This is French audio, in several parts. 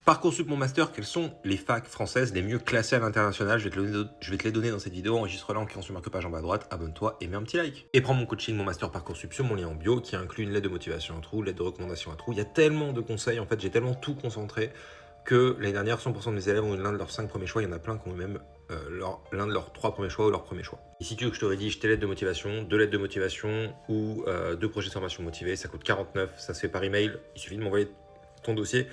Parcoursup mon master, quelles sont les facs françaises les mieux classées à l'international? Je vais te les donner dans cette vidéo, enregistre-la en cliquant sur marque page en bas à droite, abonne-toi et mets un petit like. Et prends mon coaching, mon master Parcoursup sur mon lien en bio qui inclut une lettre de motivation à trous, lettre de recommandation à trous. Il y a tellement de conseils, en fait j'ai tellement tout concentré que l'année dernière 100% de mes élèves ont eu l'un de leurs 5 premiers choix, il y en a plein qui ont eu même l'un de leurs 3 premiers choix ou leur premier choix. Et si tu veux que je te rédige tes lettres de motivation, 2 lettres de motivation ou 2 projets de formation motivés, ça coûte 49, ça se fait par email, il suffit de m'envoyer ton dossier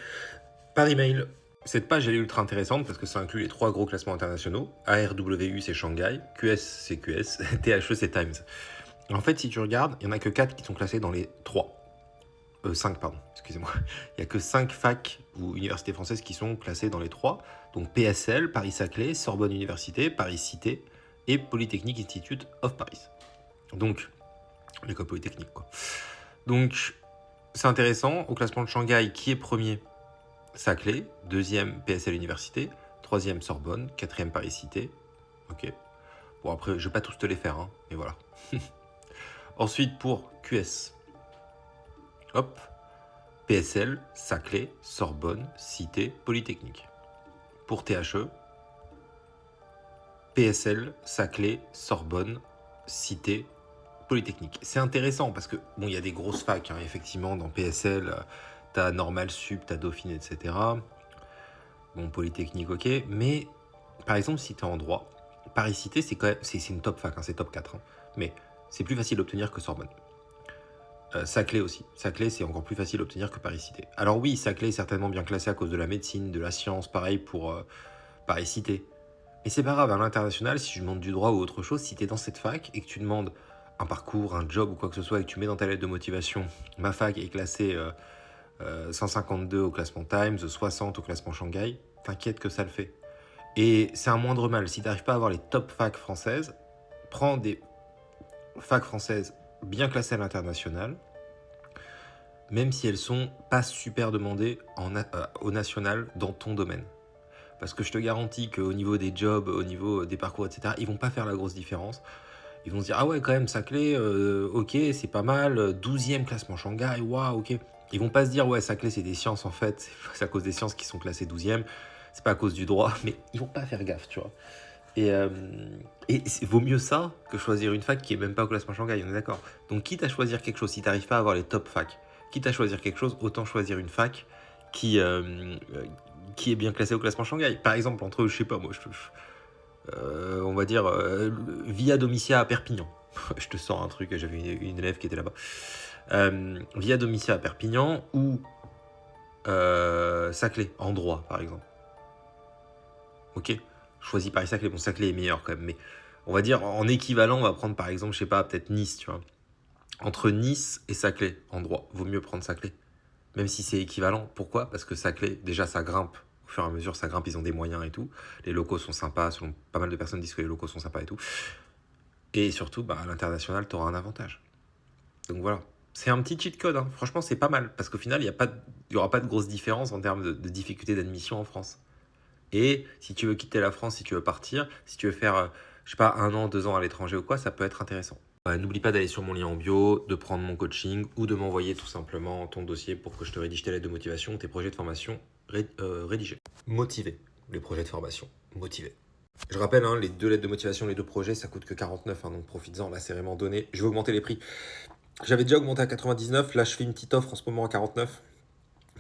par email. Cette page elle est ultra intéressante parce que ça inclut les 3 gros classements internationaux. ARWU c'est Shanghai, QS c'est QS, THE c'est Times. En fait si tu regardes, il n'y en a que 4 qui sont classés dans les 3. 5 pardon, excusez-moi. Il n'y a que 5 facs ou universités françaises qui sont classées dans les 3. Donc PSL, Paris-Saclay, Sorbonne Université, Paris-Cité et Polytechnique Institute of Paris. Donc, l'école polytechnique quoi. Donc, c'est intéressant. Au classement de Shanghai, qui est premier? Saclay, deuxième PSL Université, troisième Sorbonne, quatrième Paris-Cité. Ok. Bon après, je vais pas tous te les faire, hein, mais voilà. Ensuite pour QS. Hop. PSL, Saclay, Sorbonne, Cité, Polytechnique. Pour THE, PSL, Saclay, Sorbonne, Cité, Polytechnique. C'est intéressant parce que, bon, il y a des grosses facs, hein, effectivement, dans PSL, t'as Normal Sup, t'as Dauphine, etc. Bon, Polytechnique, ok, mais par exemple, si t'es en droit, Paris-Cité, c'est quand même, c'est une top fac, hein, c'est top 4, hein, mais c'est plus facile d'obtenir que Sorbonne. Saclay aussi. Saclay, c'est encore plus facile d'obtenir que Paris-Cité. Alors oui, Saclay est certainement bien classé à cause de la médecine, de la science, pareil pour Paris-Cité. Mais c'est pas grave, à l'international, si tu demandes du droit ou autre chose, si tu es dans cette fac et que tu demandes un parcours, un job ou quoi que ce soit et que tu mets dans ta lettre de motivation, ma fac est classée 152 au classement Times, 60 au classement Shanghai, t'inquiète que ça le fait. Et c'est un moindre mal, si tu n'arrives pas à avoir les top facs françaises, prends des facs françaises bien classées à l'international, même si elles sont pas super demandées au national dans ton domaine. Parce que je te garantis qu'au niveau des jobs, au niveau des parcours, etc., ils vont pas faire la grosse différence. Ils vont se dire, ah ouais, quand même, Saclay, ok, c'est pas mal, 12e classement Shanghai, waouh, ok. Ils vont pas se dire, ouais, Saclay, c'est des sciences, en fait, c'est à cause des sciences qui sont classées 12e, c'est pas à cause du droit, mais ils vont pas faire gaffe, tu vois. Et vaut mieux ça que choisir une fac qui est même pas au classement Shanghai, on est d'accord. Donc, quitte à choisir quelque chose, si t'arrives pas à avoir les top facs, quitte à choisir quelque chose, autant choisir une fac qui est bien classée au classement Shanghai. Par exemple, entre, je sais pas moi, on va dire Via Domitia à Perpignan. Je te sors un truc, j'avais une élève qui était là-bas. Via Domitia à Perpignan ou Saclay, en droit par exemple. Ok, choisis Paris-Saclay. Bon, Saclay est meilleur quand même, mais on va dire en équivalent, on va prendre par exemple, je sais pas, peut-être Nice, tu vois. Entre Nice et Saclay, en droit, vaut mieux prendre Saclay. Même si c'est équivalent. Pourquoi? Parce que Saclay, déjà, ça grimpe. Au fur et à mesure, ça grimpe, ils ont des moyens et tout. Les locaux sont sympas, selon pas mal de personnes disent que les locaux sont sympas et tout. Et surtout, à l'international, tu auras un avantage. Donc voilà. C'est un petit cheat code, hein. Franchement, c'est pas mal. Parce qu'au final, il n'y aura pas de grosse différence en termes de difficulté d'admission en France. Et si tu veux quitter la France, si tu veux partir, si tu veux faire, je sais pas, 1 an, 2 ans à l'étranger ou quoi, ça peut être intéressant. N'oublie pas d'aller sur mon lien en bio, de prendre mon coaching ou de m'envoyer tout simplement ton dossier pour que je te rédige tes lettres de motivation, tes projets de formation rédigés. Motivé, les projets de formation, motivé. Je rappelle, hein, les 2 lettres de motivation, les 2 projets, ça coûte que 49, hein, donc profites-en, là c'est vraiment donné. Je vais augmenter les prix. J'avais déjà augmenté à 99, là je fais une petite offre en ce moment à 49.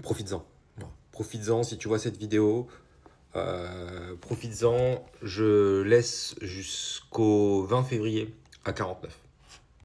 Profites-en. Voilà. Profites-en si tu vois cette vidéo. Profites-en, je laisse jusqu'au 20 février à 49.